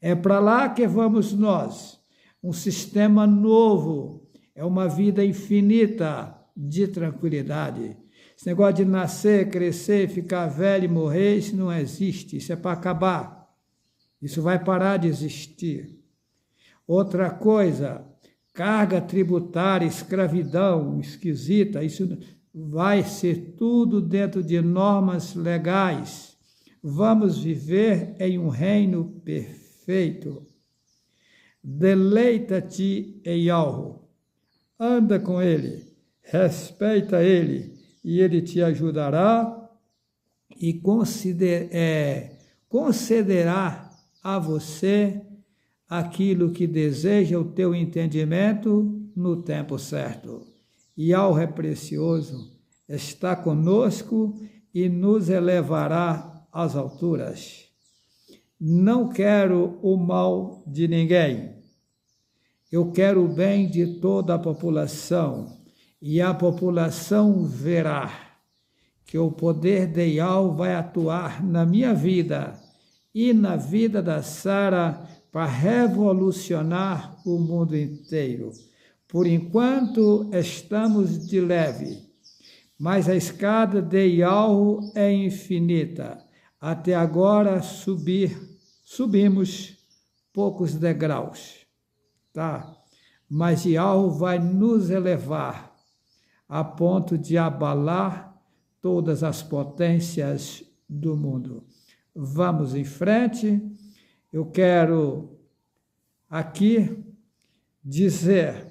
É para lá que vamos nós, um sistema novo, é uma vida infinita de tranquilidade. Esse negócio de nascer, crescer, ficar velho e morrer, isso não existe, isso é para acabar. Isso vai parar de existir. Outra coisa, carga tributária, escravidão esquisita, isso vai ser tudo dentro de normas legais. Vamos viver em um reino perfeito. Deleita-te em Yahweh, anda com ele, respeita ele, e ele te ajudará e concederá a você aquilo que deseja o teu entendimento no tempo certo. Yahweh é precioso, está conosco e nos elevará às alturas. Não quero o mal de ninguém. Eu quero o bem de toda a população, e a população verá que o poder de Yahweh vai atuar na minha vida e na vida da Sara para revolucionar o mundo inteiro. Por enquanto estamos de leve, mas a escada de Yahweh é infinita. Até agora subimos poucos degraus, tá? Mas Yahweh vai nos elevar a ponto de abalar todas as potências do mundo. Vamos em frente. Eu quero aqui dizer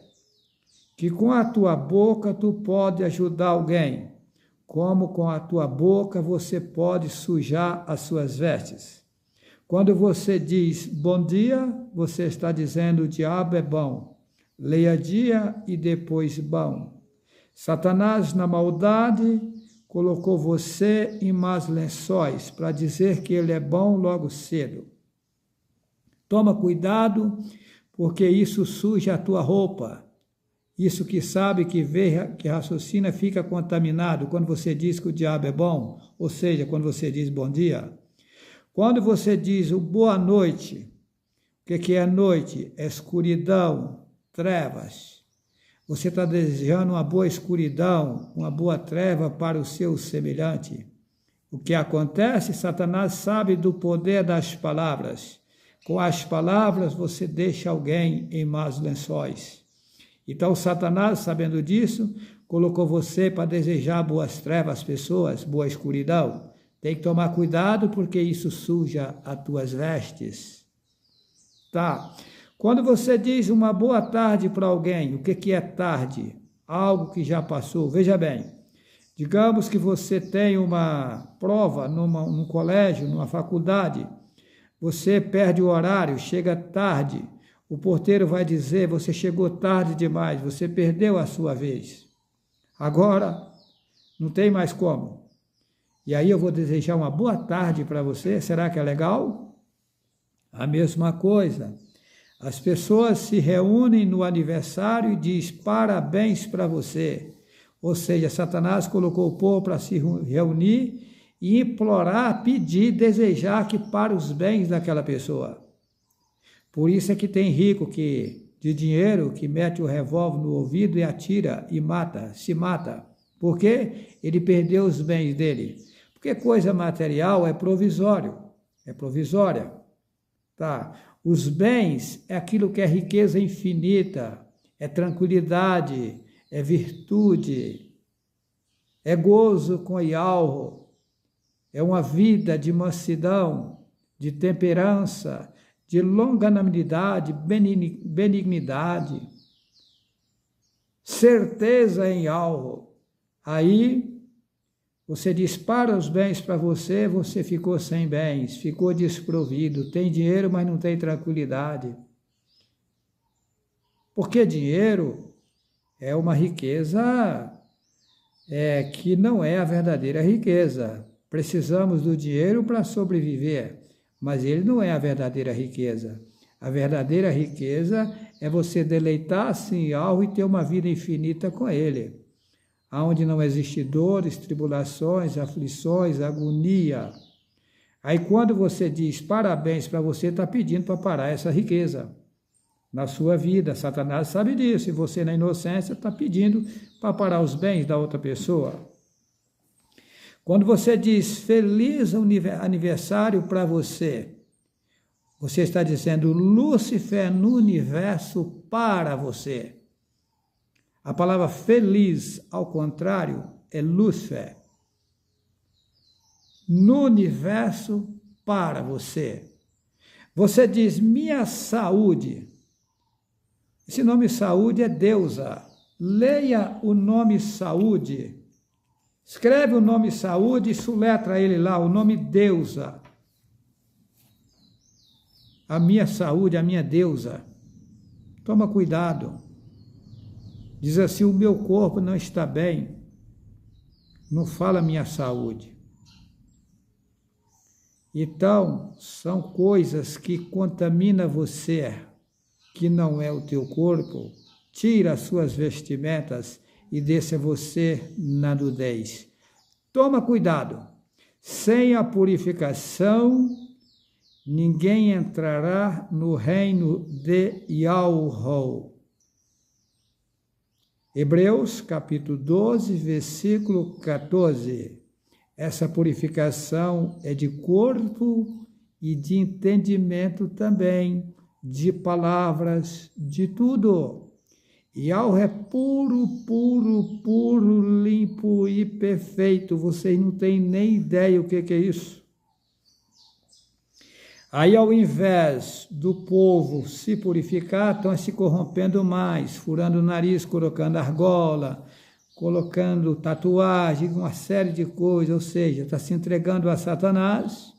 que com a tua boca tu pode ajudar alguém, como com a tua boca você pode sujar as suas vestes. Quando você diz bom dia, você está dizendo o diabo é bom. Leia dia e depois bom. Satanás, na maldade, colocou você em más lençóis para dizer que ele é bom logo cedo. Toma cuidado, porque isso suja a tua roupa. Isso que sabe, que vê, que raciocina, fica contaminado quando você diz que o diabo é bom, ou seja, quando você diz bom dia. Quando você diz o boa noite, o que é noite? É escuridão, trevas. Você está desejando uma boa escuridão, uma boa treva para o seu semelhante. O que acontece? Satanás sabe do poder das palavras. Com as palavras você deixa alguém em maus lençóis. Então Satanás, sabendo disso, colocou você para desejar boas trevas às pessoas, boa escuridão. Tem que tomar cuidado porque isso suja as tuas vestes. Tá? Quando você diz uma boa tarde para alguém, o que é tarde? Algo que já passou. Veja bem, digamos que você tem uma prova num colégio, numa faculdade, você perde o horário, chega tarde, o porteiro vai dizer, você chegou tarde demais, você perdeu a sua vez. Agora, não tem mais como. E aí eu vou desejar uma boa tarde para você, será que é legal? A mesma coisa. As pessoas se reúnem no aniversário e dizem parabéns para você. Ou seja, Satanás colocou o povo para se reunir e implorar, pedir, desejar que para os bens daquela pessoa. Por isso é que tem rico de dinheiro que mete o revólver no ouvido e atira e mata, se mata. Por quê? Ele perdeu os bens dele. Porque coisa material é provisório, é provisória. Tá? Os bens é aquilo que é riqueza infinita, é tranquilidade, é virtude, é gozo com Yahweh, é uma vida de mansidão, de temperança, de longanimidade, benignidade, certeza em Yahweh. Aí você dispara os bens para você, você ficou sem bens, ficou desprovido, tem dinheiro, mas não tem tranquilidade. Porque dinheiro é uma riqueza que não é a verdadeira riqueza. Precisamos do dinheiro para sobreviver, mas ele não é a verdadeira riqueza. A verdadeira riqueza é você deleitar-se em algo e ter uma vida infinita com ele, onde não existe dores, tribulações, aflições, agonia. Aí quando você diz parabéns para você, está pedindo para parar essa riqueza na sua vida. Satanás sabe disso, e você na inocência está pedindo para parar os bens da outra pessoa. Quando você diz feliz aniversário para você, você está dizendo Lúcifer no universo para você. A palavra feliz, ao contrário, é Lúcifer. No universo para você. Você diz minha saúde. Esse nome saúde é deusa. Leia o nome saúde. Escreve o nome saúde e soletra ele lá, o nome deusa. A minha saúde, a minha deusa. Toma cuidado. Diz assim, o meu corpo não está bem. Não fala minha saúde. Então, são coisas que contaminam você, que não é o teu corpo. Tira as suas vestimentas e deixa você na nudez. Toma cuidado. Sem a purificação, ninguém entrará no reino de Yahweh. Hebreus, capítulo 12, versículo 14. Essa purificação é de corpo e de entendimento também, de palavras, de tudo. Yahweh é puro, puro, puro, limpo e perfeito. Vocês não têm nem ideia o que é isso. Aí, ao invés do povo se purificar, estão se corrompendo mais, furando o nariz, colocando argola, colocando tatuagem, uma série de coisas, ou seja, está se entregando a Satanás.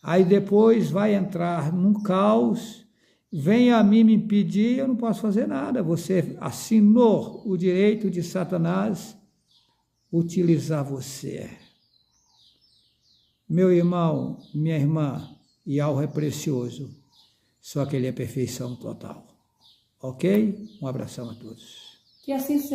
Aí depois vai entrar num caos, vem a mim me impedir, eu não posso fazer nada. Você assinou o direito de Satanás utilizar você. Meu irmão, minha irmã, Yahweh é precioso, só que ele é perfeição total. Ok? Um abração a todos. Que assim seja.